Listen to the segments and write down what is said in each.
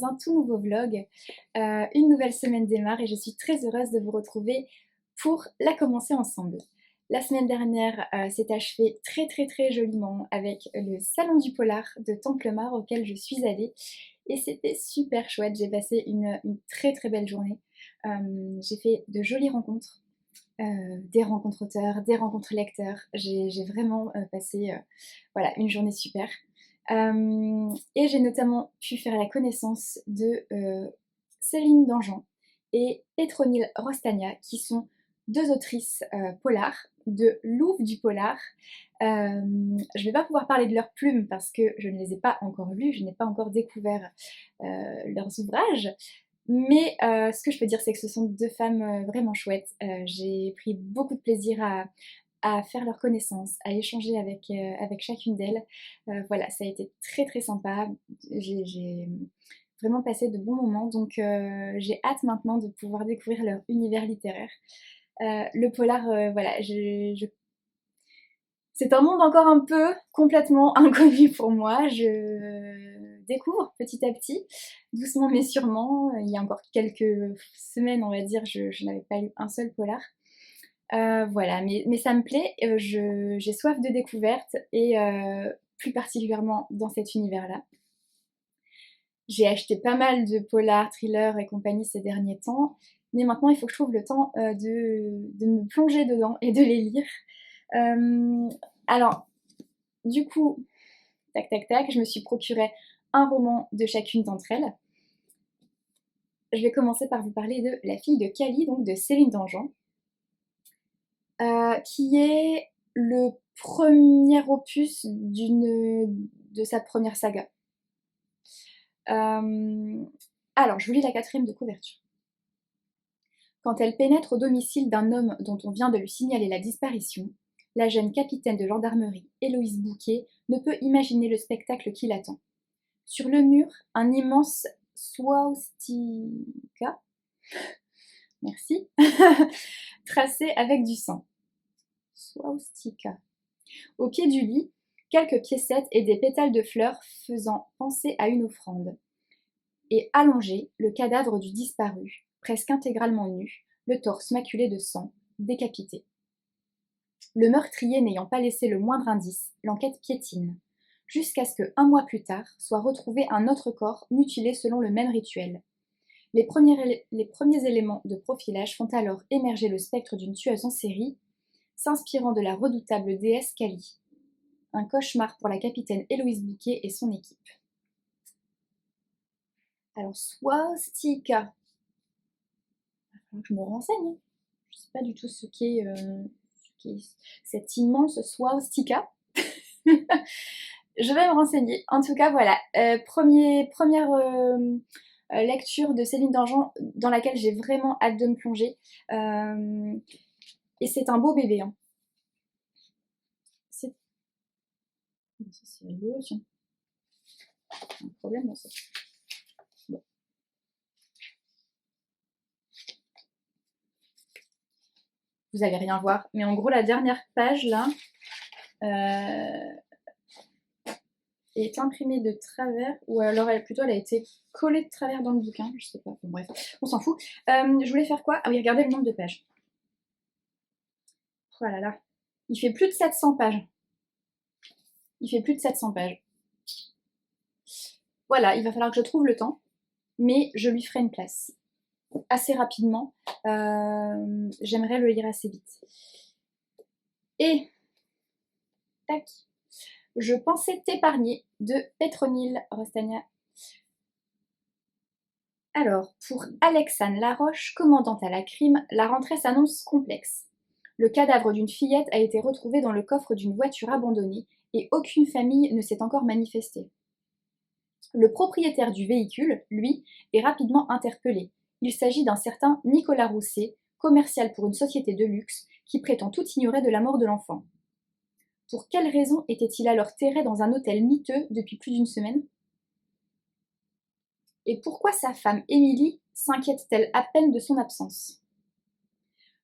un tout nouveau vlog. Une nouvelle semaine démarre et je suis très heureuse de vous retrouver pour la commencer ensemble. La semaine dernière s'est achevée très joliment avec le salon du polar de Templemar auquel je suis allée et c'était super chouette. J'ai passé une très belle journée. J'ai fait de jolies rencontres. Des rencontres auteurs, des rencontres lecteurs. J'ai vraiment passé voilà, une journée super. Et j'ai notamment pu faire la connaissance de Céline Dangean et Pétronille Rostagna, qui sont deux autrices polars, de Louvre du polar. Je ne vais pas pouvoir parler de leurs plumes parce que je ne les ai pas encore lues, je n'ai pas encore découvert leurs ouvrages. Mais ce que je peux dire, c'est que ce sont deux femmes vraiment chouettes. J'ai pris beaucoup de plaisir à faire leur connaissance, à échanger avec chacune d'elles. Voilà, ça a été très sympa. J'ai vraiment passé de bons moments, donc j'ai hâte maintenant de pouvoir découvrir leur univers littéraire. Le polar, voilà, c'est un monde encore un peu complètement inconnu pour moi. Je découvre petit à petit, doucement mais sûrement. Il y a encore quelques semaines, on va dire, je n'avais pas lu un seul polar. Voilà, mais ça me plaît. J'ai soif de découverte et plus particulièrement dans cet univers-là. J'ai acheté pas mal de polars, thrillers et compagnie ces derniers temps, mais maintenant il faut que je trouve le temps de me plonger dedans et de les lire. Alors, du coup, tac, je me suis procuré un roman de chacune d'entre elles. Je vais commencer par vous parler de La fille de Cali, donc de Céline Dangean, qui est le premier opus de sa première saga. Alors, je vous lis la quatrième de couverture. Quand elle pénètre au domicile d'un homme dont on vient de lui signaler la disparition, la jeune capitaine de gendarmerie, Héloïse Bouquet, ne peut imaginer le spectacle qui l'attend. Sur le mur, un immense swastika, merci, tracé avec du sang. Swastika. Au pied du lit, quelques piécettes et des pétales de fleurs faisant penser à une offrande. Et allongé, le cadavre du disparu, presque intégralement nu, le torse maculé de sang, décapité. Le meurtrier n'ayant pas laissé le moindre indice, l'enquête piétine, jusqu'à ce que, un mois plus tard, soit retrouvé un autre corps mutilé selon le même rituel. Les premiers éléments de profilage font alors émerger le spectre d'une tueuse en série, s'inspirant de la redoutable déesse Kali. Un cauchemar pour la capitaine Héloïse Bouquet et son équipe. Alors, swastika. Il va falloir que je me renseigne. Je ne sais pas du tout ce qu'est cet immense swastika. Je vais me renseigner. En tout cas, voilà. Première lecture de Céline Dangean dans laquelle j'ai vraiment hâte de me plonger. Et c'est un beau bébé. Hein. Ça, c'est rigolo, tiens. Un problème dans ça. Bon. Vous allez rien voir. Mais en gros, la dernière page, là, est imprimée de travers, ou alors plutôt elle a été collée de travers dans le bouquin, je sais pas, bon bref, on s'en fout. Je voulais faire quoi? Ah oui, regardez le nombre de pages. Oh là là, il fait plus de 700 pages. Il fait plus de 700 pages. Voilà, il va falloir que je trouve le temps, mais je lui ferai une place. Assez rapidement, j'aimerais le lire assez vite. Et, tac, je pensais t'épargner de Pétronille Rostagna. Alors, pour Alexandre Laroche, commandante à la crime, la rentrée s'annonce complexe. Le cadavre d'une fillette a été retrouvé dans le coffre d'une voiture abandonnée et aucune famille ne s'est encore manifestée. Le propriétaire du véhicule, lui, est rapidement interpellé. Il s'agit d'un certain Nicolas Rousset, commercial pour une société de luxe, qui prétend tout ignorer de la mort de l'enfant. Pour quelle raison était-il alors terré dans un hôtel miteux depuis plus d'une semaine ? Et pourquoi sa femme, Émilie, s'inquiète-t-elle à peine de son absence ?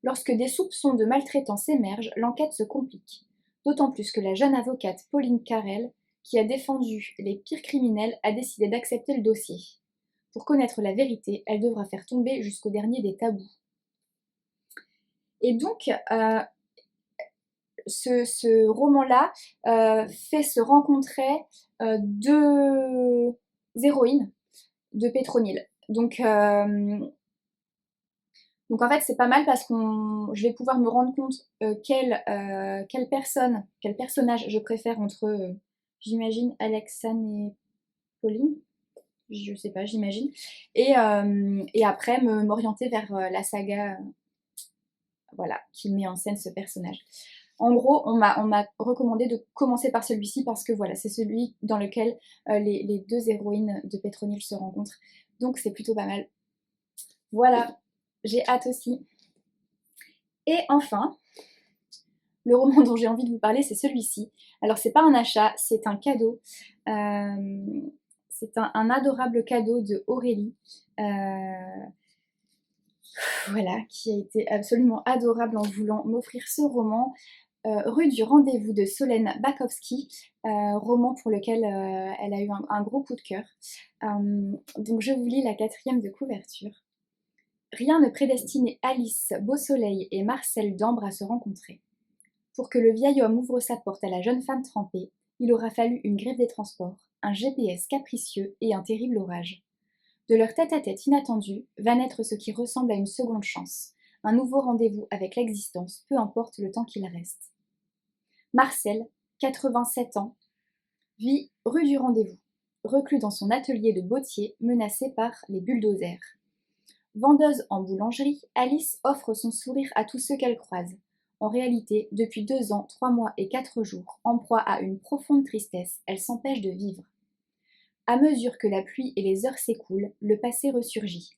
Lorsque des soupçons de maltraitance émergent, l'enquête se complique, d'autant plus que la jeune avocate Pauline Carrel, qui a défendu les pires criminels, a décidé d'accepter le dossier. Pour connaître la vérité, elle devra faire tomber jusqu'au dernier des tabous. Et donc, ce roman-là fait se rencontrer deux héroïnes de Pétronille. Donc en fait c'est pas mal parce que je vais pouvoir me rendre compte quel personnage je préfère entre, j'imagine, Alexane et Pauline. Je sais pas, j'imagine. Et après m'orienter vers la saga voilà, qui met en scène ce personnage. En gros, on m'a recommandé de commencer par celui-ci parce que voilà, c'est celui dans lequel les deux héroïnes de Pétronille se rencontrent. Donc c'est plutôt pas mal. Voilà, j'ai hâte aussi. Et enfin, le roman dont j'ai envie de vous parler, c'est celui-ci. Alors c'est pas un achat, c'est un cadeau. C'est un adorable cadeau de Aurélie. Voilà, qui a été absolument adorable en voulant m'offrir ce roman. Rue du Rendez-vous de Solène Bakowski, roman pour lequel elle a eu un gros coup de cœur. Donc je vous lis la 4e de couverture. Rien ne prédestinait Alice Beausoleil et Marcel d'Ambre à se rencontrer. Pour que le vieil homme ouvre sa porte à la jeune femme trempée, il aura fallu une grève des transports, un GPS capricieux et un terrible orage. De leur tête-à-tête inattendu va naître ce qui ressemble à une seconde chance, un nouveau rendez-vous avec l'existence, peu importe le temps qu'il reste. Marcel, 87 ans, vit rue du Rendez-vous, reclus dans son atelier de bottier menacé par les bulldozers. Vendeuse en boulangerie, Alice offre son sourire à tous ceux qu'elle croise. En réalité, depuis 2 ans, 3 mois et 4 jours, en proie à une profonde tristesse, elle s'empêche de vivre. À mesure que la pluie et les heures s'écoulent, le passé ressurgit.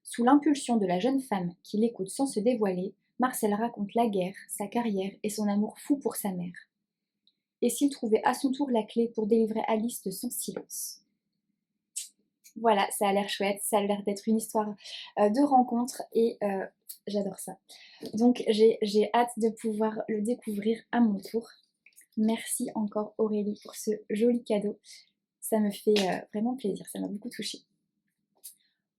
Sous l'impulsion de la jeune femme qui l'écoute sans se dévoiler, Marcel raconte la guerre, sa carrière et son amour fou pour sa mère. Et s'il trouvait à son tour la clé pour délivrer Alice de son silence? Voilà, ça a l'air chouette, ça a l'air d'être une histoire de rencontre et j'adore ça. Donc j'ai hâte de pouvoir le découvrir à mon tour. Merci encore Aurélie pour ce joli cadeau. Ça me fait vraiment plaisir, ça m'a beaucoup touchée.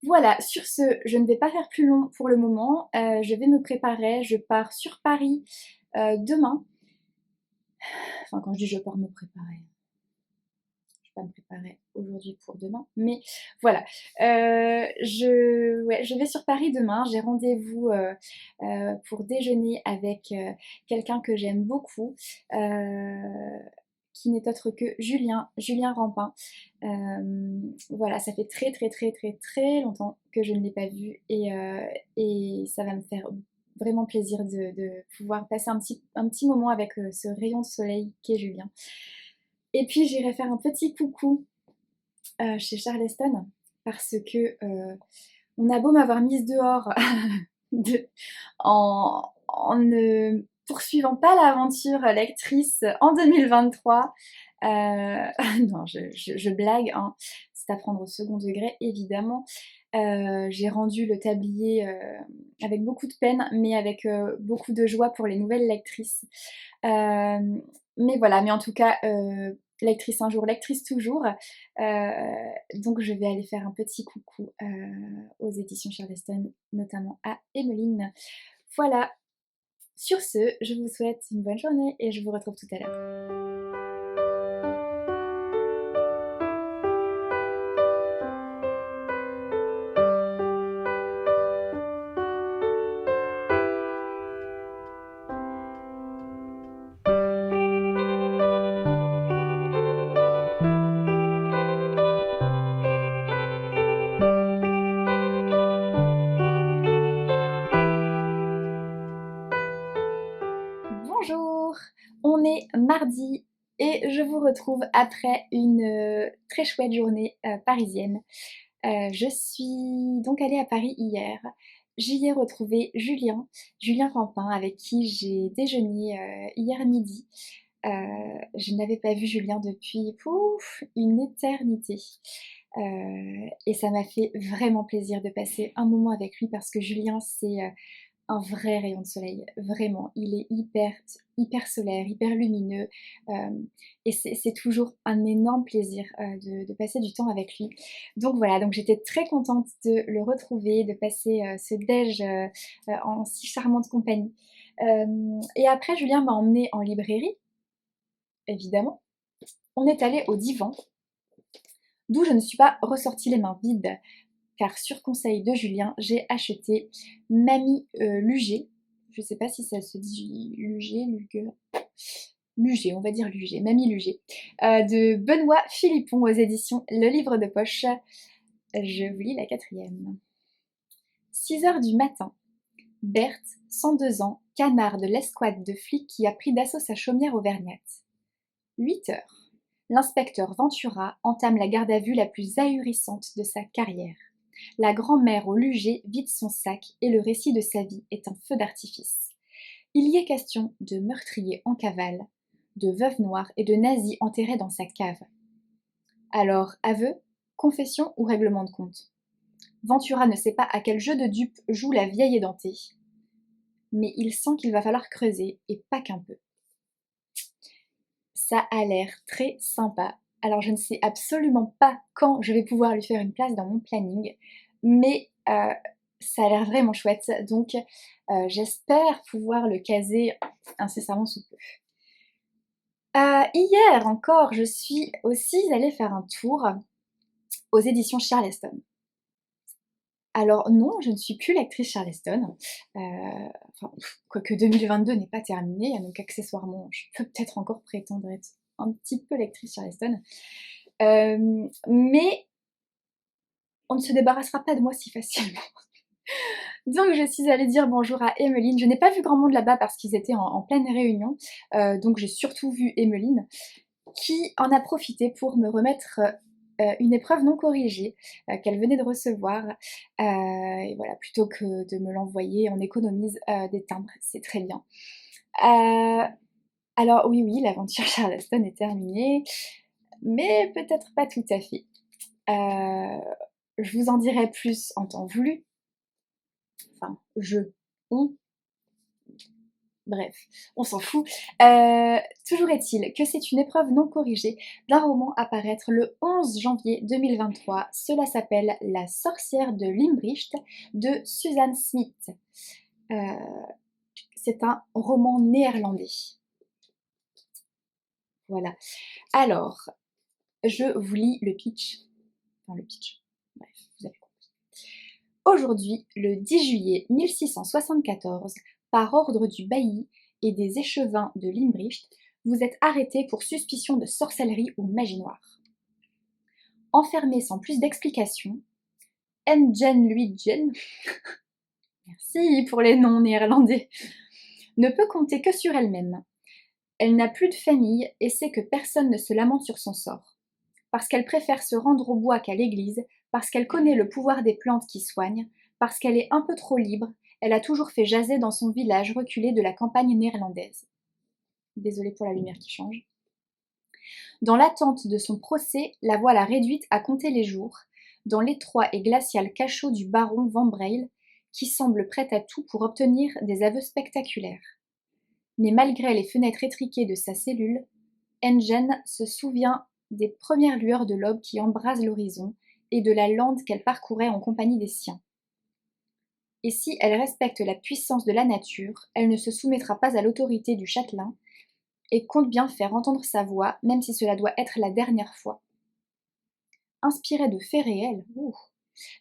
Voilà, sur ce, je ne vais pas faire plus long pour le moment. Je vais me préparer, je pars sur Paris demain. Enfin, quand je dis je pars me préparer, je vais pas me préparer aujourd'hui pour demain, mais voilà. Je vais sur Paris demain. J'ai rendez-vous pour déjeuner avec quelqu'un que j'aime beaucoup. Qui n'est autre que Julien Rampin. Voilà, ça fait très très très très très longtemps que je ne l'ai pas vu et ça va me faire vraiment plaisir de pouvoir passer un petit moment avec ce rayon de soleil qu'est Julien. Et puis j'irai faire un petit coucou chez Charleston parce que on a beau m'avoir mise dehors en ne poursuivant pas l'aventure lectrice en 2023. Non, je blague, hein. C'est à prendre au second degré, évidemment. J'ai rendu le tablier avec beaucoup de peine, mais avec beaucoup de joie pour les nouvelles lectrices. Mais voilà, mais en tout cas, lectrice un jour, lectrice toujours. Donc je vais aller faire un petit coucou aux éditions Charleston, notamment à Emmeline. Voilà, sur ce, je vous souhaite une bonne journée et je vous retrouve tout à l'heure. Bonjour, on est mardi et je vous retrouve après une très chouette journée parisienne. Je suis donc allée à Paris hier. J'y ai retrouvé Julien Rampin, avec qui j'ai déjeuné hier midi. Je n'avais pas vu Julien depuis une éternité. Et ça m'a fait vraiment plaisir de passer un moment avec lui parce que Julien, c'est un vrai rayon de soleil, vraiment. Il est hyper hyper solaire, hyper lumineux, et c'est toujours un énorme plaisir de passer du temps avec lui. Donc voilà, donc j'étais très contente de le retrouver, de passer ce déj en si charmante compagnie. Et après Julien m'a emmenée en librairie, évidemment. On est allé au Divan, d'où je ne suis pas ressortie les mains vides, car sur conseil de Julien, j'ai acheté Mamie Luger. Je ne sais pas si ça se dit Luger, Luger. Luger, on va dire Luger, Mamie Luger, de Benoît Philippon aux éditions Le Livre de Poche. Je vous lis la quatrième. 6 heures du matin. Berthe, 102 ans, canard de l'escouade de flics qui a pris d'assaut sa chaumière auvergnate. 8 heures. L'inspecteur Ventura entame la garde à vue la plus ahurissante de sa carrière. La grand-mère au Luger vide son sac et le récit de sa vie est un feu d'artifice. Il y est question de meurtriers en cavale, de veuve noire et de nazis enterrés dans sa cave. Alors, aveu, confession ou règlement de compte? Ventura ne sait pas à quel jeu de dupes joue la vieille édentée. Mais il sent qu'il va falloir creuser, et pas qu'un peu. Ça a l'air très sympa. Alors je ne sais absolument pas quand je vais pouvoir lui faire une place dans mon planning, mais ça a l'air vraiment chouette, donc j'espère pouvoir le caser incessamment sous peu. Hier encore, je suis aussi allée faire un tour aux éditions Charleston. Alors non, je ne suis plus lectrice Charleston, quoique 2022 n'est pas terminé, donc accessoirement, je peux peut-être encore prétendre être un petit peu lectrice Charleston. Mais on ne se débarrassera pas de moi si facilement. Donc je suis allée dire bonjour à Emmeline. Je n'ai pas vu grand monde là-bas parce qu'ils étaient en pleine réunion, donc j'ai surtout vu Emmeline, qui en a profité pour me remettre une épreuve non corrigée qu'elle venait de recevoir. Et voilà, plutôt que de me l'envoyer, on économise des timbres, c'est très bien. Alors oui, l'aventure Charleston est terminée, mais peut-être pas tout à fait. Je vous en dirai plus en temps voulu. Enfin, on, bref, on s'en fout. Toujours est-il que c'est une épreuve non corrigée d'un roman à paraître le 11 janvier 2023. Cela s'appelle La sorcière de Limbricht de Suzanne Smith. C'est un roman néerlandais. Voilà. Alors, je vous lis le pitch. Enfin, le pitch. Bref, vous avez compris. Aujourd'hui, le 10 juillet 1674, par ordre du bailli et des échevins de Limbricht, vous êtes arrêté pour suspicion de sorcellerie ou magie noire. Enfermé sans plus d'explication, Enjen Luijen, merci pour les noms néerlandais, ne peut compter que sur elle-même. Elle n'a plus de famille et sait que personne ne se lamente sur son sort. Parce qu'elle préfère se rendre au bois qu'à l'église, parce qu'elle connaît le pouvoir des plantes qui soignent, parce qu'elle est un peu trop libre, elle a toujours fait jaser dans son village reculé de la campagne néerlandaise. Désolée pour la lumière qui change. Dans l'attente de son procès, la voilà réduite à compter les jours, dans l'étroit et glacial cachot du baron Van Breil, qui semble prêt à tout pour obtenir des aveux spectaculaires. Mais malgré les fenêtres étriquées de sa cellule, Enjen se souvient des premières lueurs de l'aube qui embrasent l'horizon et de la lande qu'elle parcourait en compagnie des siens. Et si elle respecte la puissance de la nature, elle ne se soumettra pas à l'autorité du châtelain et compte bien faire entendre sa voix, même si cela doit être la dernière fois. Inspirée de faits réels,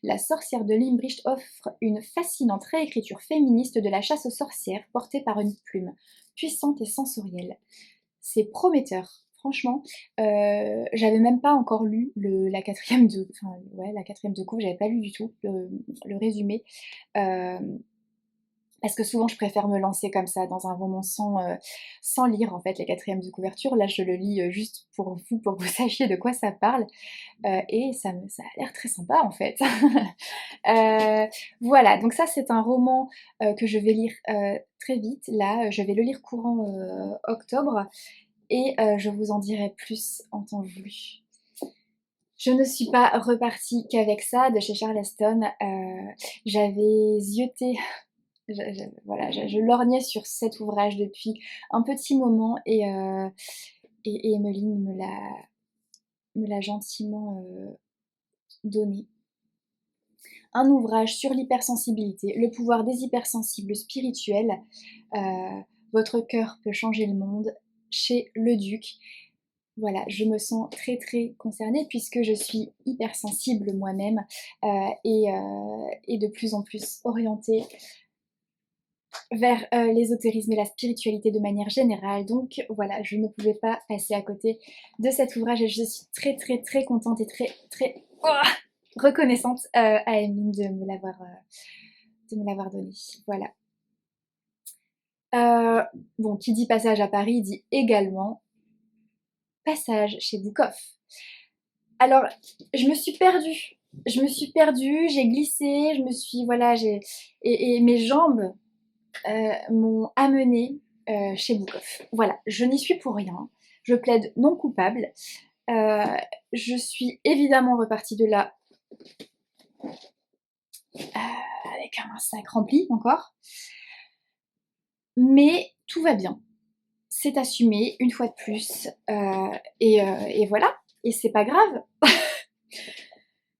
la sorcière de Limbricht offre une fascinante réécriture féministe de la chasse aux sorcières portée par une plume, puissante et sensorielle. C'est prometteur. Franchement, j'avais même pas encore lu la quatrième de couve, j'avais pas lu du tout le résumé. Parce que souvent je préfère me lancer comme ça dans un roman sans lire en fait les quatrièmes de couverture. Là je le lis juste pour que vous sachiez de quoi ça parle. Et ça a l'air très sympa en fait. Voilà, donc ça c'est un roman que je vais lire très vite. Là, je vais le lire courant octobre. Et je vous en dirai plus en temps voulu. Je ne suis pas repartie qu'avec ça de chez Charleston. J'avais zioté voilà, je lorgnais sur cet ouvrage depuis un petit moment et Emmeline me l'a gentiment donné. Un ouvrage sur l'hypersensibilité, le pouvoir des hypersensibles spirituels. Votre cœur peut changer le monde, chez Le Duc. Voilà, je me sens très très concernée puisque je suis hypersensible moi-même et de plus en plus orientée vers l'ésotérisme et la spiritualité de manière générale. Donc voilà, je ne pouvais pas passer à côté de cet ouvrage et je suis très très très contente et très très reconnaissante à Emine de me l'avoir donné. Voilà. Bon, qui dit passage à Paris dit également passage chez Bukov. Alors, je me suis perdue. J'ai glissé, voilà, et mes jambes m'ont amenée chez Bukov. Voilà, je n'y suis pour rien. Je plaide non coupable. Je suis évidemment repartie de là avec un sac rempli encore. Mais tout va bien. C'est assumé une fois de plus. Et voilà. Et c'est pas grave.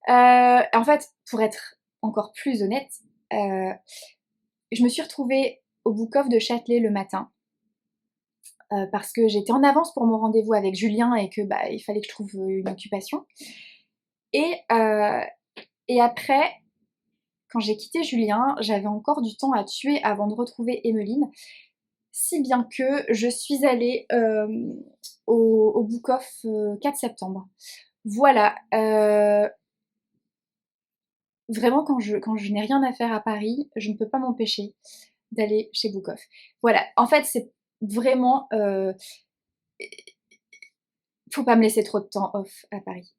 En fait, pour être encore plus honnête, je me suis retrouvée au Book-Off de Châtelet le matin parce que j'étais en avance pour mon rendez-vous avec Julien et que il fallait que je trouve une occupation. Et après, quand j'ai quitté Julien, j'avais encore du temps à tuer avant de retrouver Emmeline, si bien que je suis allée au Book-Off 4 septembre. Voilà. Vraiment, quand je n'ai rien à faire à Paris, je ne peux pas m'empêcher d'aller chez Bukov. Voilà, en fait, c'est vraiment... faut pas me laisser trop de temps off à Paris.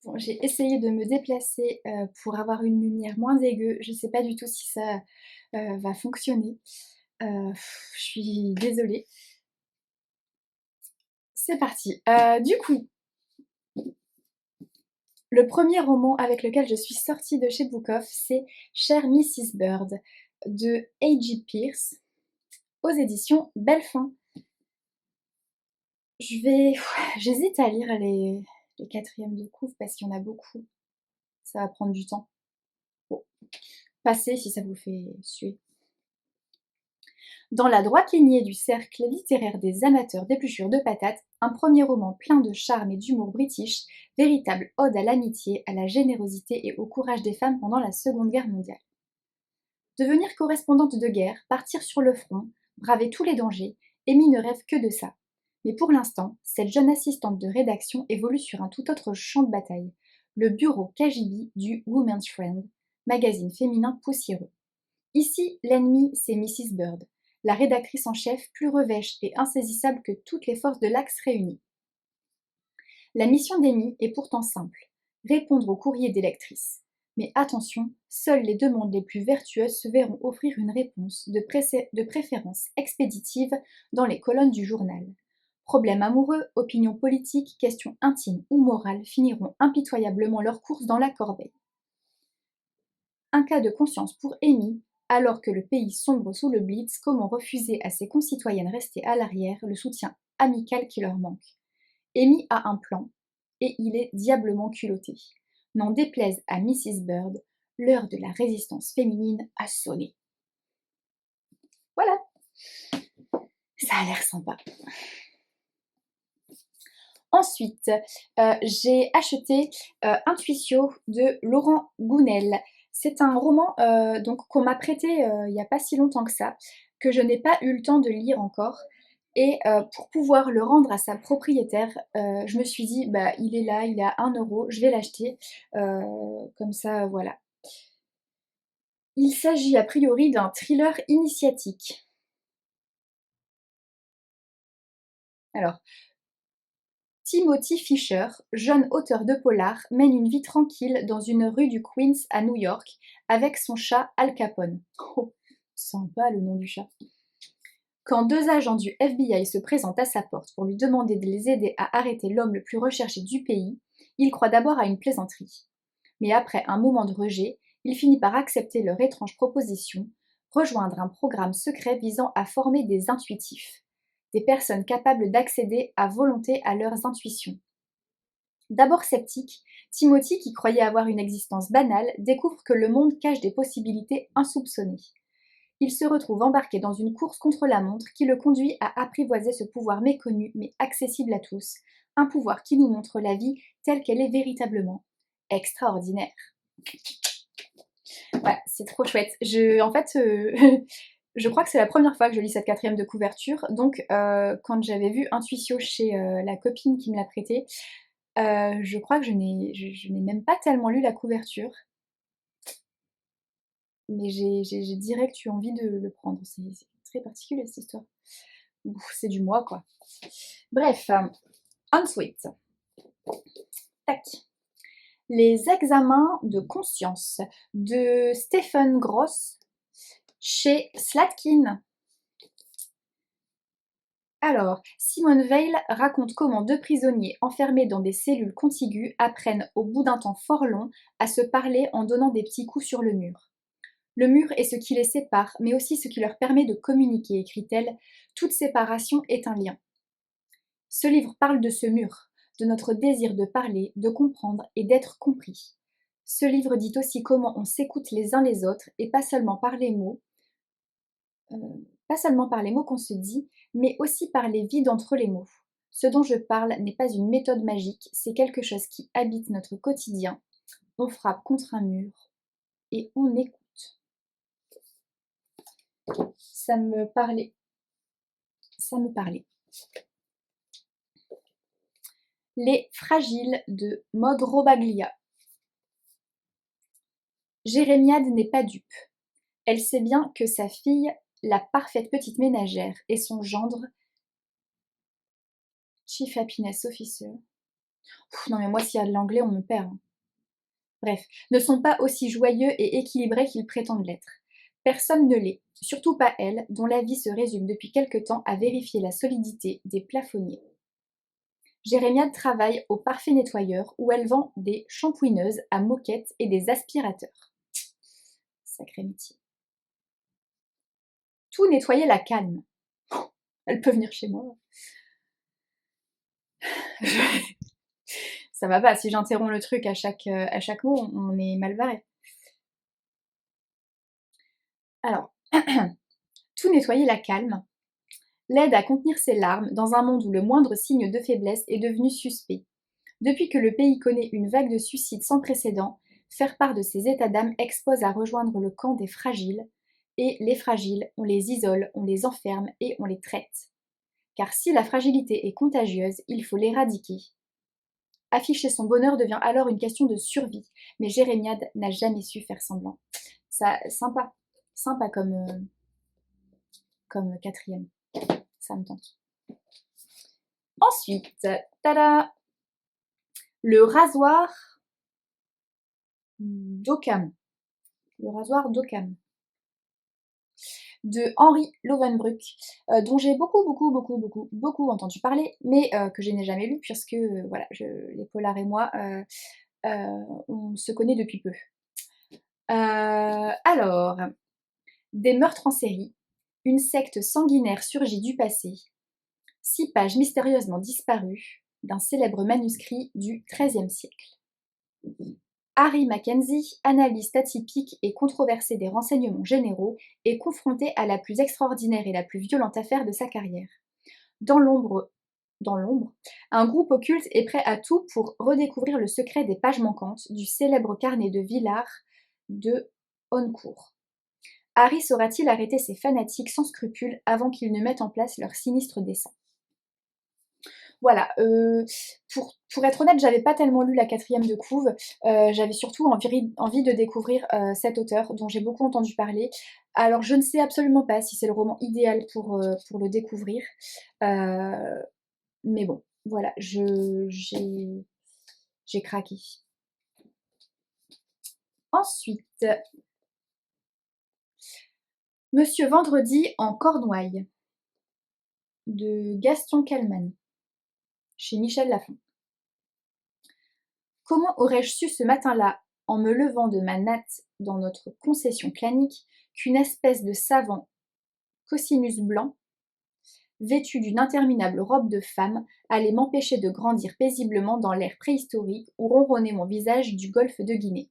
Bon, j'ai essayé de me déplacer pour avoir une lumière moins aiguë. Je sais pas du tout si ça va fonctionner. Je suis désolée. C'est parti. Du coup, le premier roman avec lequel je suis sortie de chez Bukov, c'est Chère Mrs. Bird de A.G. Pierce aux éditions Bellefonds. J'hésite à lire les quatrièmes de couve parce qu'il y en a beaucoup. Ça va prendre du temps. Bon, passez si ça vous fait suer. Dans la droite lignée du cercle littéraire des amateurs d'épluchures de patates, un premier roman plein de charme et d'humour british, véritable ode à l'amitié, à la générosité et au courage des femmes pendant la Seconde Guerre mondiale. Devenir correspondante de guerre, partir sur le front, braver tous les dangers, Amy ne rêve que de ça. Mais pour l'instant, cette jeune assistante de rédaction évolue sur un tout autre champ de bataille, le bureau KGB du Women's Friend, magazine féminin poussiéreux. Ici, l'ennemi, c'est Mrs. Bird, la rédactrice en chef plus revêche et insaisissable que toutes les forces de l'Axe réunies. La mission d'Amy est pourtant simple, répondre aux courriers des lectrices. Mais attention, seules les demandes les plus vertueuses se verront offrir une réponse, de préférence expéditive, dans les colonnes du journal. Problèmes amoureux, opinions politiques, questions intimes ou morales finiront impitoyablement leur course dans la corbeille. Un cas de conscience pour Amy, alors que le pays sombre sous le Blitz, comment refuser à ses concitoyennes restées à l'arrière le soutien amical qui leur manque? Amy a un plan, et il est diablement culotté. N'en déplaise à Mrs. Bird, l'heure de la résistance féminine a sonné. Voilà, ça a l'air sympa. Ensuite, j'ai acheté Intuitio de Laurent Gounel. C'est un roman donc qu'on m'a prêté il n'y a pas si longtemps que ça, que je n'ai pas eu le temps de lire encore. Et pour pouvoir le rendre à sa propriétaire, je me suis dit, il est là, il est à 1€, je vais l'acheter. Comme ça, voilà. Il s'agit a priori d'un thriller initiatique. Alors, Timothy Fisher, jeune auteur de polar, mène une vie tranquille dans une rue du Queens à New York avec son chat Al Capone. Oh, sympa le nom du chat. Quand deux agents du FBI se présentent à sa porte pour lui demander de les aider à arrêter l'homme le plus recherché du pays, il croit d'abord à une plaisanterie. Mais après un moment de rejet, Il finit par accepter leur étrange proposition, rejoindre un programme secret visant à former des intuitifs, des personnes capables d'accéder à volonté à leurs intuitions. D'abord sceptique, Timothy, qui croyait avoir une existence banale, découvre que le monde cache des possibilités insoupçonnées. Il se retrouve embarqué dans une course contre la montre qui le conduit à apprivoiser ce pouvoir méconnu mais accessible à tous, un pouvoir qui nous montre la vie telle qu'elle est véritablement extraordinaire. Voilà, c'est trop chouette. En fait, je crois que c'est la première fois que je lis cette quatrième de couverture, donc quand j'avais vu Intuitio chez la copine qui me l'a prêté, je crois que je n'ai même pas tellement lu la couverture, mais j'ai direct eu envie de le prendre. C'est très particulier cette histoire. C'est du moi quoi. Bref, Unsweet. Tac. Les examens de conscience de Stephen Gross chez Slatkin. Alors, Simone Weil raconte comment deux prisonniers enfermés dans des cellules contiguës apprennent au bout d'un temps fort long à se parler en donnant des petits coups sur le mur. Le mur est ce qui les sépare, mais aussi ce qui leur permet de communiquer, écrit-elle. Toute séparation est un lien. Ce livre parle de ce mur, de notre désir de parler, de comprendre et d'être compris. Ce livre dit aussi comment on s'écoute les uns les autres et pas seulement par les mots, qu'on se dit, mais aussi par les vides entre les mots. Ce dont je parle n'est pas une méthode magique, c'est quelque chose qui habite notre quotidien. On frappe contre un mur et on écoute. Ça me parlait. Les fragiles de Maud Robaglia. Jérémiade n'est pas dupe. Elle sait bien que sa fille, la parfaite petite ménagère, et son gendre, Chief Happiness Officer. Non mais moi s'il y a de l'anglais, on me perd. Hein. Bref, ne sont pas aussi joyeux et équilibrés qu'ils prétendent l'être. Personne ne l'est, surtout pas elle, dont la vie se résume depuis quelque temps à vérifier la solidité des plafonniers. Jérémiade travaille au Parfait Nettoyeur où elle vend des shampouineuses à moquette et des aspirateurs. Sacré métier. Tout nettoyer la calme. Elle peut venir chez moi. Ça va pas, si j'interromps le truc à chaque mot, on est mal barré. Alors, tout nettoyer la calme l'aide à contenir ses larmes dans un monde où le moindre signe de faiblesse est devenu suspect. Depuis que le pays connaît une vague de suicides sans précédent, faire part de ses états d'âme expose à rejoindre le camp des fragiles, et les fragiles, on les isole, on les enferme et on les traite. Car si la fragilité est contagieuse, il faut l'éradiquer. Afficher son bonheur devient alors une question de survie, mais Jérémiade n'a jamais su faire semblant. Ça, sympa comme quatrième. Ça me tente. Ensuite, tada, le rasoir d'Occam. Le rasoir d'Occam. De Henri Lovenbruck, dont j'ai beaucoup entendu parler, mais que je n'ai jamais lu puisque voilà, les polars et moi, on se connaît depuis peu. Alors, des meurtres en série, une secte sanguinaire surgit du passé, 6 pages mystérieusement disparues d'un célèbre manuscrit du XIIIe siècle. Harry Mackenzie, analyste atypique et controversé des renseignements généraux, est confronté à la plus extraordinaire et la plus violente affaire de sa carrière. Dans l'ombre, un groupe occulte est prêt à tout pour redécouvrir le secret des pages manquantes du célèbre carnet de Villars de Honnecourt. Harry saura-t-il arrêter ces fanatiques sans scrupules avant qu'ils ne mettent en place leur sinistre dessein? Voilà, pour être honnête, j'avais pas tellement lu la quatrième de couve, j'avais surtout envie de découvrir cet auteur dont j'ai beaucoup entendu parler. Alors je ne sais absolument pas si c'est le roman idéal pour le découvrir, mais bon, voilà, j'ai craqué. Ensuite, Monsieur Vendredi en Cornouailles de Gaston Calman chez Michel Lafon. Comment aurais-je su ce matin-là, en me levant de ma natte dans notre concession clanique, qu'une espèce de savant cosinus blanc, vêtu d'une interminable robe de femme, allait m'empêcher de grandir paisiblement dans l'air préhistorique où ronronnait mon visage du golfe de Guinée.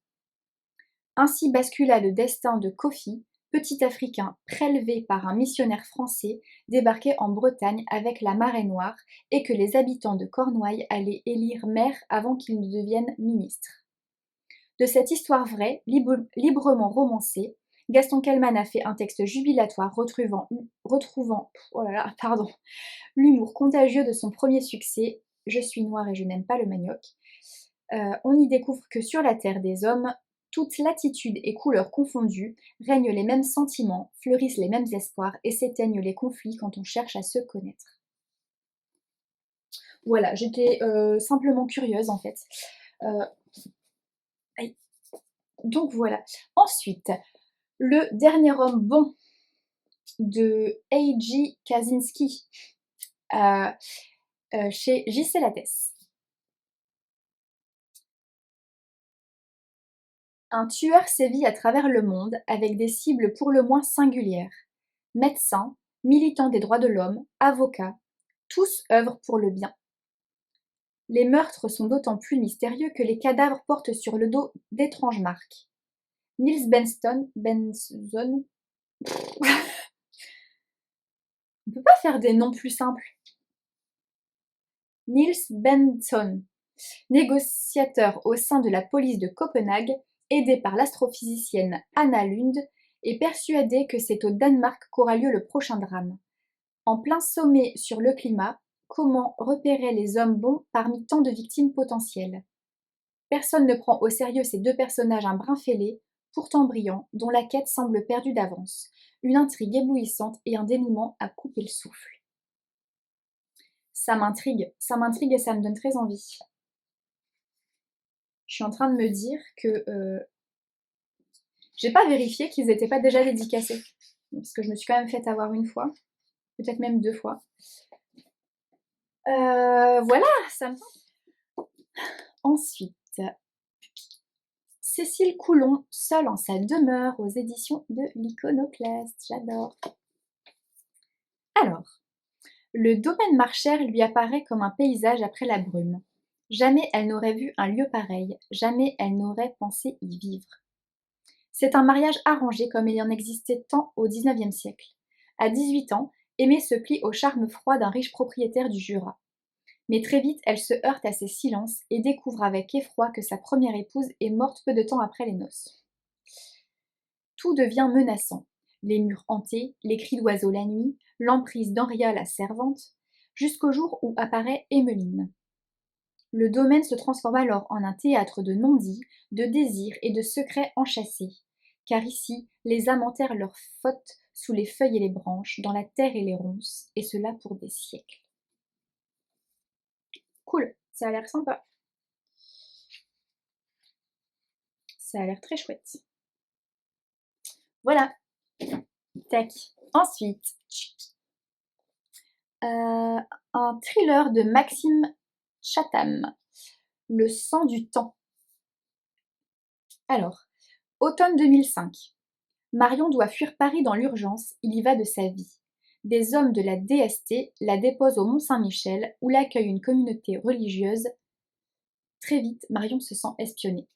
Ainsi bascula le destin de Kofi, petit Africain prélevé par un missionnaire français débarqué en Bretagne avec la marée noire et que les habitants de Cornouailles allaient élire maire avant qu'il ne devienne ministre. De cette histoire vraie, librement romancée, Gaston Kellman a fait un texte jubilatoire retrouvant l'humour contagieux de son premier succès, Je suis noir et je n'aime pas le manioc. On y découvre que sur la terre des hommes, toutes latitudes et couleurs confondues, règnent les mêmes sentiments, fleurissent les mêmes espoirs et s'éteignent les conflits quand on cherche à se connaître. Voilà, j'étais simplement curieuse en fait. Donc voilà. Ensuite, le dernier homme bon de Eiji Kaczynski chez J.C. Lattès. Un tueur sévit à travers le monde avec des cibles pour le moins singulières. Médecins, militants des droits de l'homme, avocats, tous œuvrent pour le bien. Les meurtres sont d'autant plus mystérieux que les cadavres portent sur le dos d'étranges marques. Niels Benson, on peut pas faire des noms plus simples. Niels Benson, négociateur au sein de la police de Copenhague, aidé par l'astrophysicienne Anna Lund, est persuadé que c'est au Danemark qu'aura lieu le prochain drame. En plein sommet sur le climat, comment repérer les hommes bons parmi tant de victimes potentielles? Personne ne prend au sérieux ces deux personnages un brin fêlés, pourtant brillants, dont la quête semble perdue d'avance, une intrigue éblouissante et un dénouement à couper le souffle. Ça m'intrigue et ça me donne très envie. Je suis en train de me dire que j'ai pas vérifié qu'ils n'étaient pas déjà dédicacés, parce que je me suis quand même fait avoir une fois, peut-être même 2 fois. Voilà, ça me tente. Ensuite, Cécile Coulon, seule en sa demeure aux éditions de l'Iconoclaste. J'adore. Alors, le domaine Marchère lui apparaît comme un paysage après la brume. Jamais elle n'aurait vu un lieu pareil, jamais elle n'aurait pensé y vivre. C'est un mariage arrangé comme il y en existait tant au XIXe siècle. À 18 ans, Aimée se plie au charme froid d'un riche propriétaire du Jura. Mais très vite, elle se heurte à ses silences et découvre avec effroi que sa première épouse est morte peu de temps après les noces. Tout devient menaçant. Les murs hantés, les cris d'oiseaux la nuit, l'emprise d'Henria la servante, jusqu'au jour où apparaît Emmeline. Le domaine se transforme alors en un théâtre de non-dits, de désirs et de secrets enchâssés. Car ici, les âmes enterrent leurs fautes sous les feuilles et les branches, dans la terre et les ronces, et cela pour des siècles. Cool, ça a l'air sympa. Ça a l'air très chouette. Voilà. Tac. Ensuite, un thriller de Maxime Chatham, Le sang du temps. Alors, automne 2005. Marion doit fuir Paris dans l'urgence, il y va de sa vie. Des hommes de la DST la déposent au Mont-Saint-Michel où l'accueille une communauté religieuse. Très vite, Marion se sent espionnée.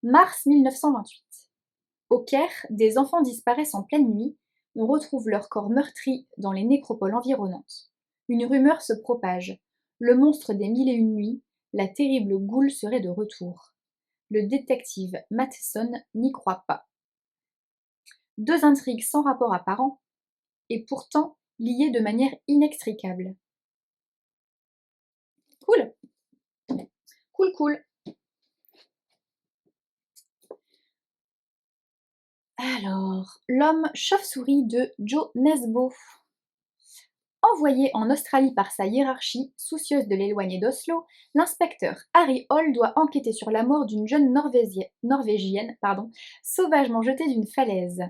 Mars 1928. Au Caire, des enfants disparaissent en pleine nuit. On retrouve leurs corps meurtris dans les nécropoles environnantes. Une rumeur se propage. Le monstre des 1001 nuits, la terrible goule serait de retour. Le détective Matheson n'y croit pas. 2 intrigues sans rapport apparent, et pourtant liées de manière inextricable. Cool. Cool. Alors, L'homme chauve-souris de Joe Nesbo. Envoyé en Australie par sa hiérarchie, soucieuse de l'éloigner d'Oslo, l'inspecteur Harry Hall doit enquêter sur la mort d'une jeune norvégienne, sauvagement jetée d'une falaise.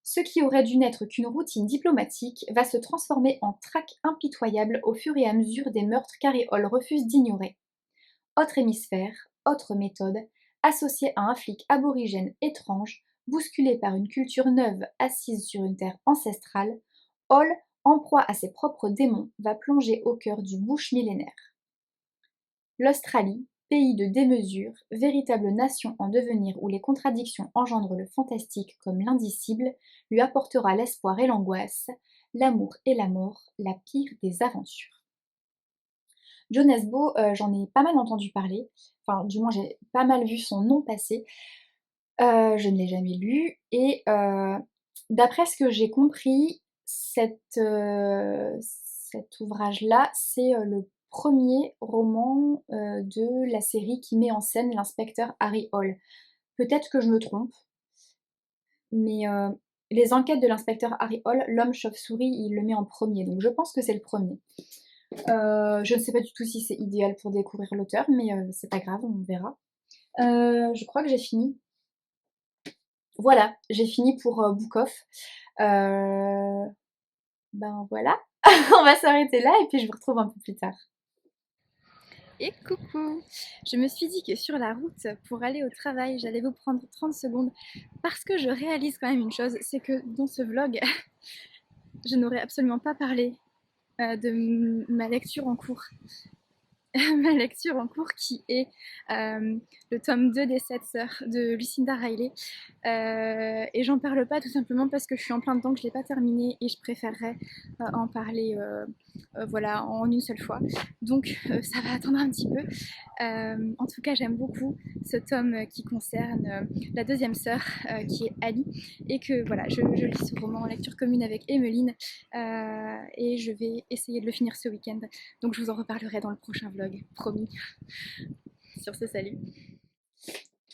Ce qui aurait dû n'être qu'une routine diplomatique va se transformer en traque impitoyable au fur et à mesure des meurtres qu'Harry Hall refuse d'ignorer. Autre hémisphère, autre méthode, Associée à un flic aborigène étrange, bousculée par une culture neuve assise sur une terre ancestrale, Hall, en proie à ses propres démons, va plonger au cœur du bush millénaire. L'Australie, pays de démesure, véritable nation en devenir où les contradictions engendrent le fantastique comme l'indicible, lui apportera l'espoir et l'angoisse, l'amour et la mort, la pire des aventures. Jon Nesbo, j'en ai pas mal entendu parler, enfin du moins j'ai pas mal vu son nom passer, je ne l'ai jamais lu et d'après ce que j'ai compris, cet ouvrage-là, c'est le premier roman de la série qui met en scène l'inspecteur Harry Hole. Peut-être que je me trompe, mais les enquêtes de l'inspecteur Harry Hole, l'homme chauve-souris, il le met en premier, donc je pense que c'est le premier. Je ne sais pas du tout si c'est idéal pour découvrir l'auteur, mais c'est pas grave, on verra. Je crois que j'ai fini. Voilà, j'ai fini pour Book Off. Ben voilà, on va s'arrêter là et puis je vous retrouve un peu plus tard. Et coucou! Je me suis dit que sur la route, pour aller au travail, j'allais vous prendre 30 secondes parce que je réalise quand même une chose, c'est que dans ce vlog, je n'aurais absolument pas parlé de ma lecture en cours. Ma lecture en cours qui est le tome 2 des 7 sœurs de Lucinda Riley. Et j'en parle pas tout simplement parce que je suis en plein dedans, que je l'ai pas terminé et je préférerais en parler voilà, en une seule fois. Donc ça va attendre un petit peu. En tout cas, j'aime beaucoup ce tome qui concerne la deuxième sœur qui est Ali et que voilà, je lis ce roman en lecture commune avec Emmeline et je vais essayer de le finir ce week-end. Donc je vous en reparlerai dans le prochain vlog, promis. Sur ce, salut.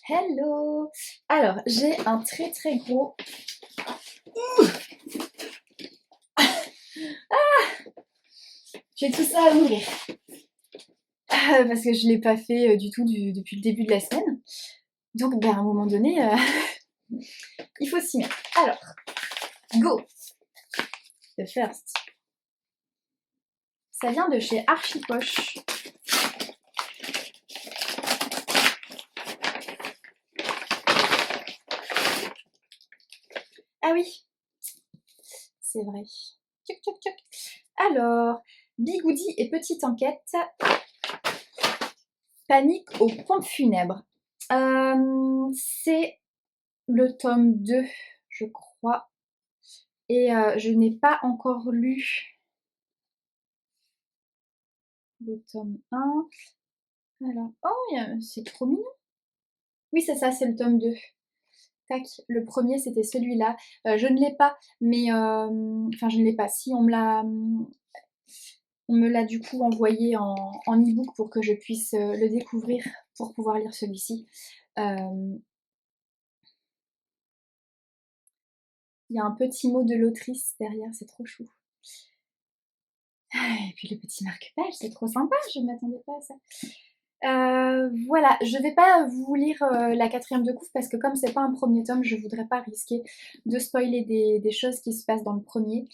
Hello. Alors, j'ai un très très gros... J'ai tout ça à ouvrir. Parce que je ne l'ai pas fait du tout depuis le début de la semaine. Donc, ben, à un moment donné, il faut s'y mettre. Alors, go. The first. Ça vient de chez Archipoche. Ah oui, c'est vrai. Tchouk, tchouk, tchouk. Alors, Bigoudi et petite enquête. Panique aux pompes funèbres. C'est le tome 2, je crois. Et je n'ai pas encore lu le tome 1. Alors, oh, c'est trop mignon. Oui, c'est ça, c'est le tome 2. Tac, le premier c'était celui-là. Je ne l'ai pas, mais enfin je ne l'ai pas. Si on me l'a du coup envoyé en e-book pour que je puisse le découvrir pour pouvoir lire celui-ci. Il y a un petit mot de l'autrice derrière, c'est trop chou. Et puis le petit marque-page, c'est trop sympa, je ne m'attendais pas à ça. Voilà, je vais pas vous lire la quatrième de couve parce que comme c'est pas un premier tome, je voudrais pas risquer de spoiler des choses qui se passent dans le premier.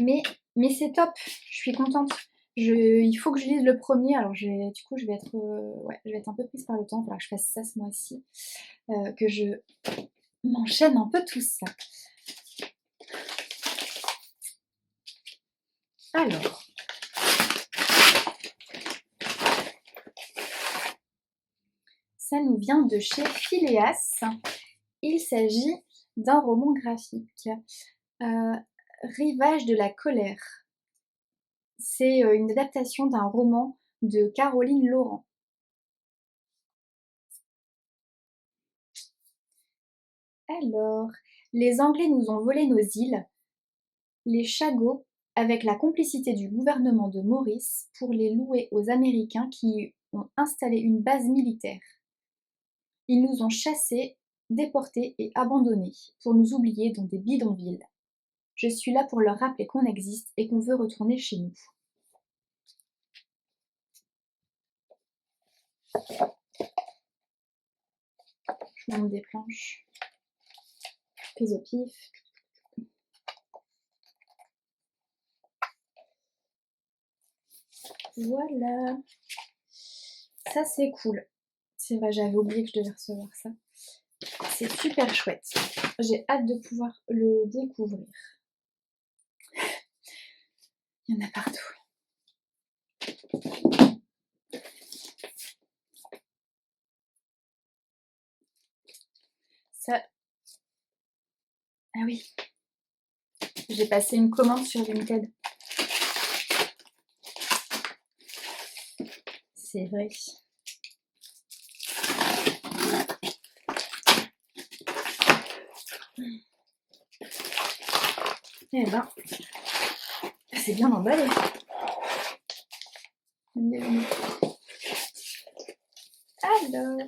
Mais c'est top, je suis contente. Il faut que je lise le premier, alors du coup je vais être un peu prise par le temps, il faudra que je fasse ça ce mois-ci, que je m'enchaîne un peu tout ça. Alors, ça nous vient de chez Phileas. Il s'agit d'un roman graphique. Rivage de la colère. C'est une adaptation d'un roman de Caroline Laurent. Alors, les Anglais nous ont volé nos îles. Les Chagots, avec la complicité du gouvernement de Maurice, pour les louer aux Américains qui y ont installé une base militaire. Ils nous ont chassés, déportés et abandonnés pour nous oublier dans des bidonvilles. Je suis là pour leur rappeler qu'on existe et qu'on veut retourner chez nous. Je vous montre des planches. Prise au pif. Voilà. Ça c'est cool. C'est vrai, j'avais oublié que je devais recevoir ça. C'est super chouette. J'ai hâte de pouvoir le découvrir. Il y en a partout. Ça... Ah oui. J'ai passé une commande sur Vinted. C'est vrai. Eh ben, c'est bien emballé. Alors,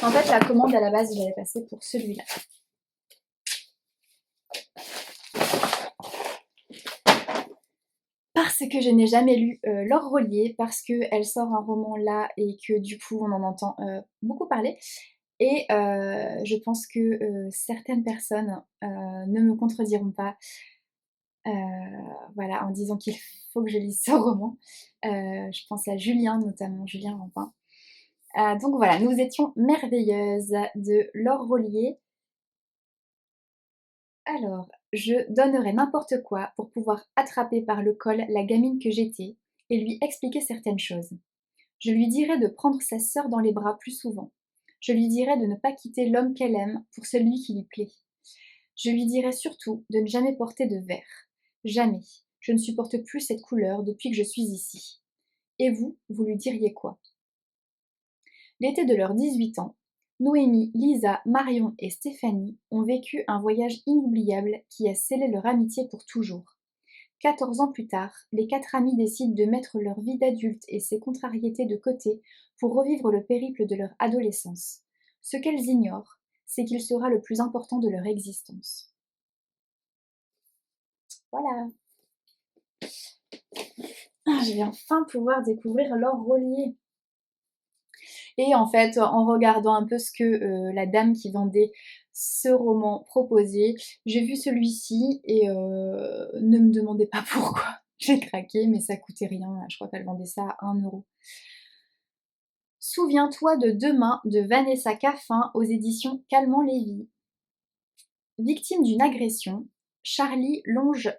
en fait, la commande à la base, j'avais passé pour celui-là. Parce que je n'ai jamais lu Laure Rollier, parce qu'elle sort un roman là et que du coup on en entend beaucoup parler. Et je pense que certaines personnes ne me contrediront pas voilà, en disant qu'il faut que je lise ce roman. Je pense à Julien notamment, Julien Rampin. Donc voilà, Nous étions merveilleuses de Laure Rollier. Alors, je donnerais n'importe quoi pour pouvoir attraper par le col la gamine que j'étais et lui expliquer certaines choses. Je lui dirais de prendre sa sœur dans les bras plus souvent. Je lui dirais de ne pas quitter l'homme qu'elle aime pour celui qui lui plaît. Je lui dirais surtout de ne jamais porter de vert. Jamais. Je ne supporte plus cette couleur depuis que je suis ici. Et vous lui diriez quoi? L'été de leurs 18 ans, Noémie, Lisa, Marion et Stéphanie ont vécu un voyage inoubliable qui a scellé leur amitié pour toujours. 14 ans plus tard, les 4 amis décident de mettre leur vie d'adulte et ses contrariétés de côté pour revivre le périple de leur adolescence. Ce qu'elles ignorent, c'est qu'il sera le plus important de leur existence. Voilà. Je vais enfin pouvoir découvrir Laure Rollier. Et en fait, en regardant un peu ce que la dame qui vendait ce roman proposait, j'ai vu celui-ci et ne me demandez pas pourquoi. J'ai craqué, mais ça coûtait rien. Je crois qu'elle vendait ça à 1 €. Souviens-toi de Demain de Vanessa Caffin aux éditions Calmant Lévy. Victime d'une agression, Charlie Longe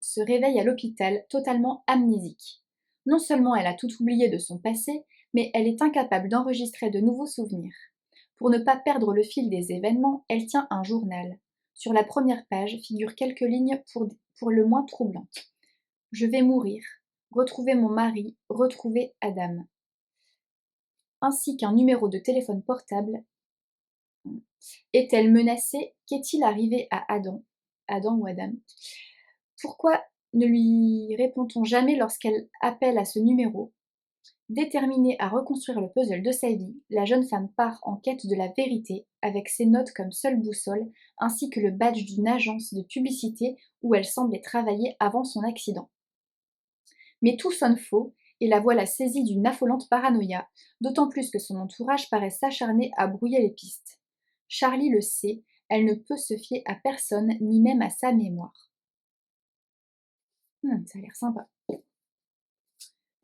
se réveille à l'hôpital totalement amnésique. Non seulement elle a tout oublié de son passé, mais elle est incapable d'enregistrer de nouveaux souvenirs. Pour ne pas perdre le fil des événements, elle tient un journal. Sur la première page figurent quelques lignes pour le moins troublantes. Je vais mourir, retrouver mon mari, retrouver Adam. Ainsi qu'un numéro de téléphone portable. Est-elle menacée? Qu'est-il arrivé à Adam? Adam ou Adam? Pourquoi ne lui répond-on jamais lorsqu'elle appelle à ce numéro? Déterminée à reconstruire le puzzle de sa vie, la jeune femme part en quête de la vérité, avec ses notes comme seule boussole, ainsi que le badge d'une agence de publicité où elle semblait travailler avant son accident. Mais tout sonne faux, et la voilà saisie d'une affolante paranoïa, d'autant plus que son entourage paraît s'acharner à brouiller les pistes. Charlie le sait, elle ne peut se fier à personne, ni même à sa mémoire. Ça a l'air sympa.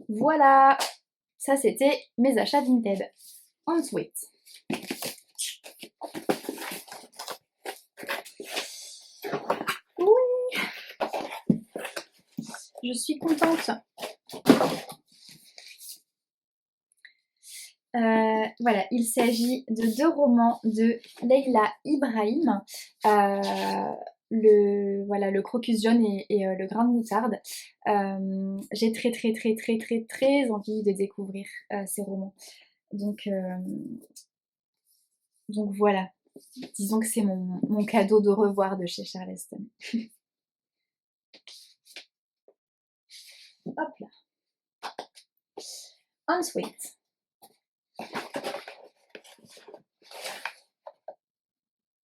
Voilà, ça c'était mes achats Vinted. Ensuite, oui, je suis contente. Voilà, il s'agit de 2 romans de Leila Ibrahim. Le crocus jaune et le grain de moutarde. J'ai très envie de découvrir ces romans. Donc voilà, disons que c'est mon cadeau de revoir de chez Charleston. Hop là. Ensuite.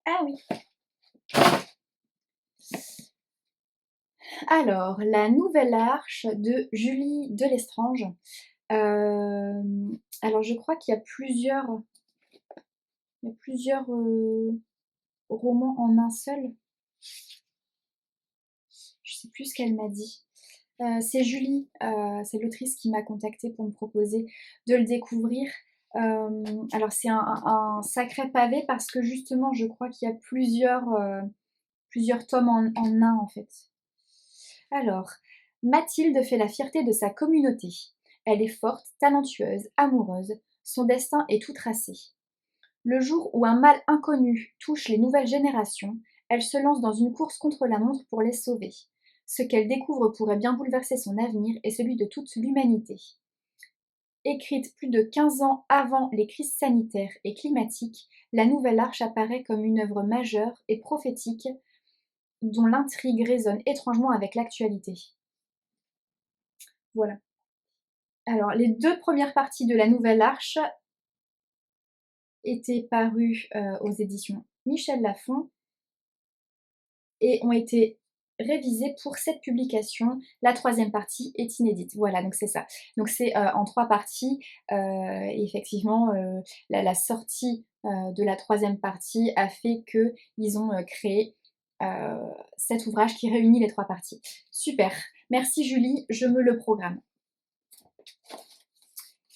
Ah oui. Alors, La Nouvelle Arche de Julie Delestrange. Alors, je crois qu'il y a plusieurs romans en un seul. Je sais plus ce qu'elle m'a dit. C'est Julie, c'est l'autrice qui m'a contactée pour me proposer de le découvrir. Alors c'est un sacré pavé parce que justement je crois qu'il y a plusieurs tomes en un en fait. Alors, Mathilde fait la fierté de sa communauté. Elle est forte, talentueuse, amoureuse. Son destin est tout tracé. Le jour où un mal inconnu touche les nouvelles générations, elle se lance dans une course contre la montre pour les sauver. Ce qu'elle découvre pourrait bien bouleverser son avenir et celui de toute l'humanité. Écrite plus de 15 ans avant les crises sanitaires et climatiques, La Nouvelle Arche apparaît comme une œuvre majeure et prophétique dont l'intrigue résonne étrangement avec l'actualité. Voilà. Alors, les 2 premières parties de La Nouvelle Arche étaient parues aux éditions Michel Lafon et ont été révisées pour cette publication. La 3e partie est inédite. Voilà, donc c'est ça. Donc c'est en 3 parties. Et effectivement, la sortie de la 3e partie a fait qu'ils ont créé cet ouvrage qui réunit les 3 parties. Super. Merci Julie, je me le programme.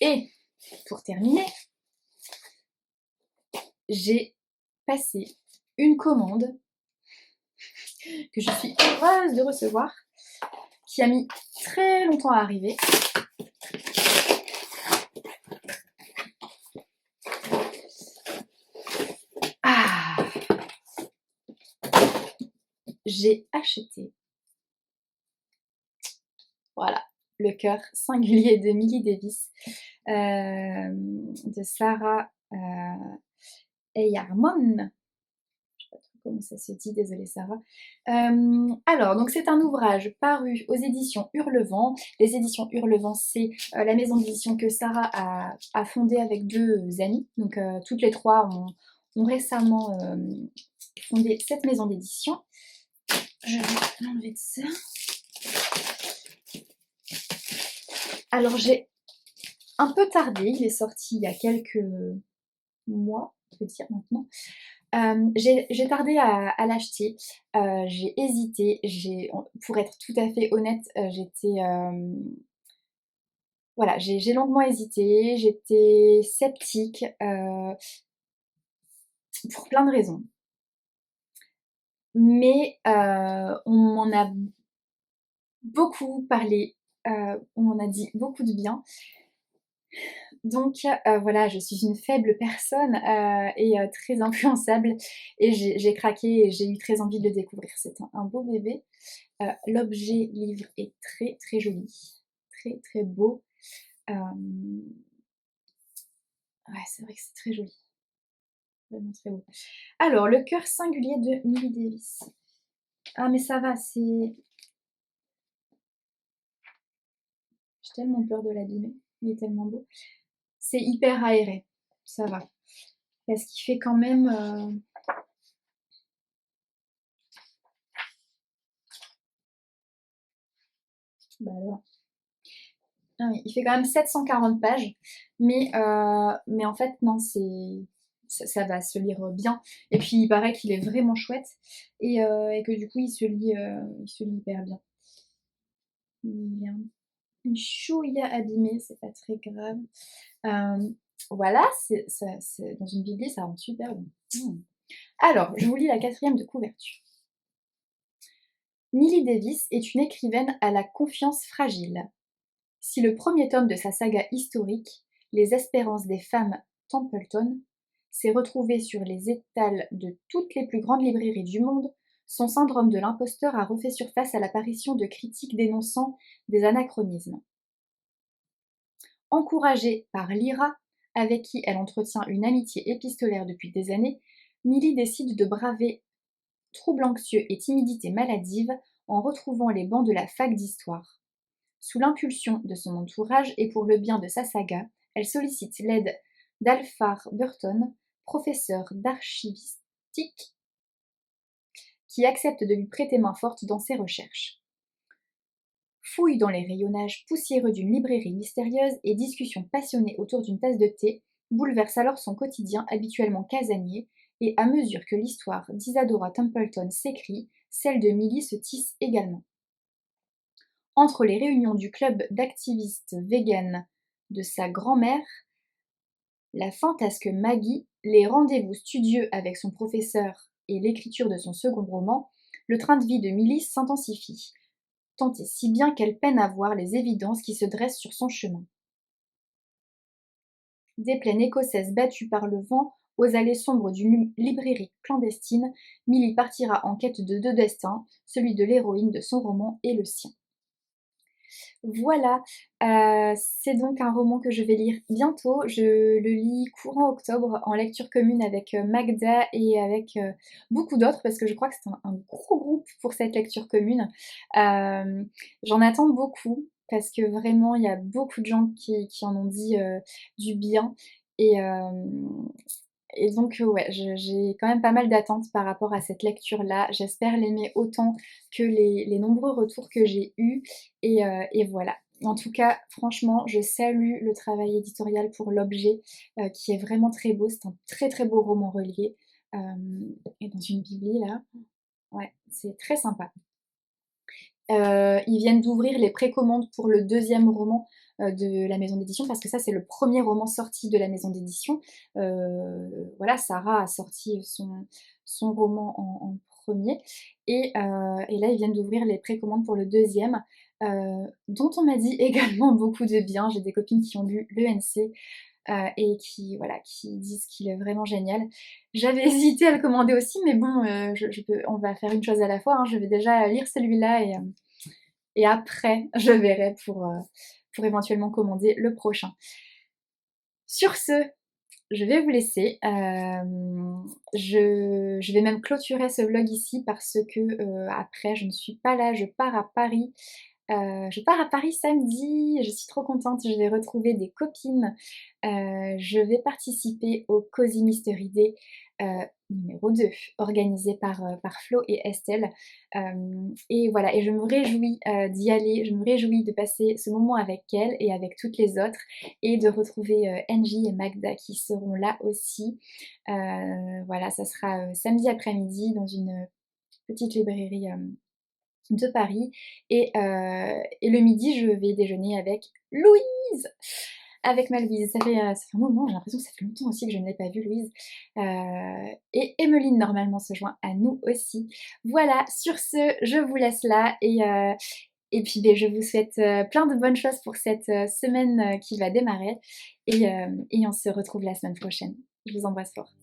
Et pour terminer, j'ai passé une commande que je suis heureuse de recevoir, qui a mis très longtemps à arriver. Ah, j'ai acheté, voilà, Le cœur singulier de Millie Davis, de Sarah Eyarmon. Comment ça se dit, désolée Sarah. Alors, donc c'est un ouvrage paru aux éditions Hurlevent. Les éditions Hurlevent, c'est la maison d'édition que Sarah a fondée avec 2 amies. Donc toutes les 3 ont récemment fondé cette maison d'édition. Je vais l'enlever de ça. Alors j'ai un peu tardé, il est sorti il y a quelques mois, on peut dire maintenant. J'ai tardé à l'acheter, j'ai hésité, pour être tout à fait honnête, voilà, j'ai longuement hésité, j'étais sceptique, pour plein de raisons. Mais on m'en a beaucoup parlé, on m'en a dit beaucoup de bien. Donc voilà, je suis une faible personne et très influençable et j'ai craqué et j'ai eu très envie de le découvrir. C'est un beau bébé. L'objet livre est très très joli, très très beau. Ouais, c'est vrai que c'est très joli, vraiment très beau. Alors, Le cœur singulier de Millie Davis. Ah mais ça va, j'ai tellement peur de l'abîmer, il est tellement beau. C'est hyper aéré, ça va. Parce qu'il fait quand même... Bah alors. Ah oui, il fait quand même 740 pages, mais en fait, non, ça va se lire bien. Et puis, il paraît qu'il est vraiment chouette et que du coup, il se lit hyper bien. Il est un chouïa abîmé, c'est pas très grave. Voilà, dans une bibli, ça rend super bien. Alors, je vous lis la 4e de couverture. Millie Davis est une écrivaine à la confiance fragile. Si le premier tome de sa saga historique, Les espérances des femmes Templeton, s'est retrouvé sur les étals de toutes les plus grandes librairies du monde, son syndrome de l'imposteur a refait surface à l'apparition de critiques dénonçant des anachronismes. Encouragée par Lyra, avec qui elle entretient une amitié épistolaire depuis des années, Millie décide de braver troubles anxieux et timidité maladive en retrouvant les bancs de la fac d'histoire. Sous l'impulsion de son entourage et pour le bien de sa saga, elle sollicite l'aide d'Alphard Burton, professeur d'archivistique, qui accepte de lui prêter main forte dans ses recherches. Fouilles dans les rayonnages poussiéreux d'une librairie mystérieuse et discussions passionnées autour d'une tasse de thé bouleversent alors son quotidien habituellement casanier, et à mesure que l'histoire d'Isadora Templeton s'écrit, celle de Millie se tisse également. Entre les réunions du club d'activistes véganes de sa grand-mère, la fantasque Maggie, les rendez-vous studieux avec son professeur et l'écriture de son second roman, le train de vie de Milly s'intensifie, tant et si bien qu'elle peine à voir les évidences qui se dressent sur son chemin. Des plaines écossaises battues par le vent, aux allées sombres d'une librairie clandestine, Milly partira en quête de deux destins, celui de l'héroïne de son roman et le sien. Voilà, c'est donc un roman que je vais lire bientôt. Je le lis courant octobre en lecture commune avec Magda et avec beaucoup d'autres parce que je crois que c'est un gros groupe pour cette lecture commune. J'en attends beaucoup parce que vraiment il y a beaucoup de gens qui en ont dit du bien et, et donc ouais, j'ai quand même pas mal d'attentes par rapport à cette lecture-là. J'espère l'aimer autant que les nombreux retours que j'ai eus et voilà. En tout cas, franchement, je salue le travail éditorial pour l'objet, qui est vraiment très beau. C'est un très très beau roman relié, et dans une bibli là. Ouais, c'est très sympa. Ils viennent d'ouvrir les précommandes pour le deuxième roman de la maison d'édition, parce que ça c'est le premier roman sorti de la maison d'édition. Voilà, Sarah a sorti son roman en premier, et là ils viennent d'ouvrir les précommandes pour le deuxième, dont on m'a dit également beaucoup de bien. J'ai des copines qui ont lu l'ENC et qui, voilà, qui disent qu'il est vraiment génial. J'avais hésité à le commander aussi, mais bon, on va faire une chose à la fois, hein. Je vais déjà lire celui-là et après, je verrai pour éventuellement commander le prochain. Sur ce, je vais vous laisser. Je vais même clôturer ce vlog ici parce que après, je ne suis pas là, je pars à Paris. Je pars à Paris samedi, je suis trop contente, je vais retrouver des copines. Je vais participer au Cozy Mystery Day numéro 2, organisé par Flo et Estelle. Et voilà, et je me réjouis d'y aller, je me réjouis de passer ce moment avec elles et avec toutes les autres, et de retrouver Angie et Magda qui seront là aussi. Voilà, ça sera samedi après-midi dans une petite librairie de Paris. Et le midi, je vais déjeuner avec Louise, avec ma Louise. Ça fait un moment, j'ai l'impression que ça fait longtemps aussi que je ne l'ai pas vue, Louise. Et Emeline, normalement, se joint à nous aussi. Voilà, sur ce, je vous laisse là. Et puis, ben, je vous souhaite plein de bonnes choses pour cette semaine qui va démarrer. Et on se retrouve la semaine prochaine. Je vous embrasse fort.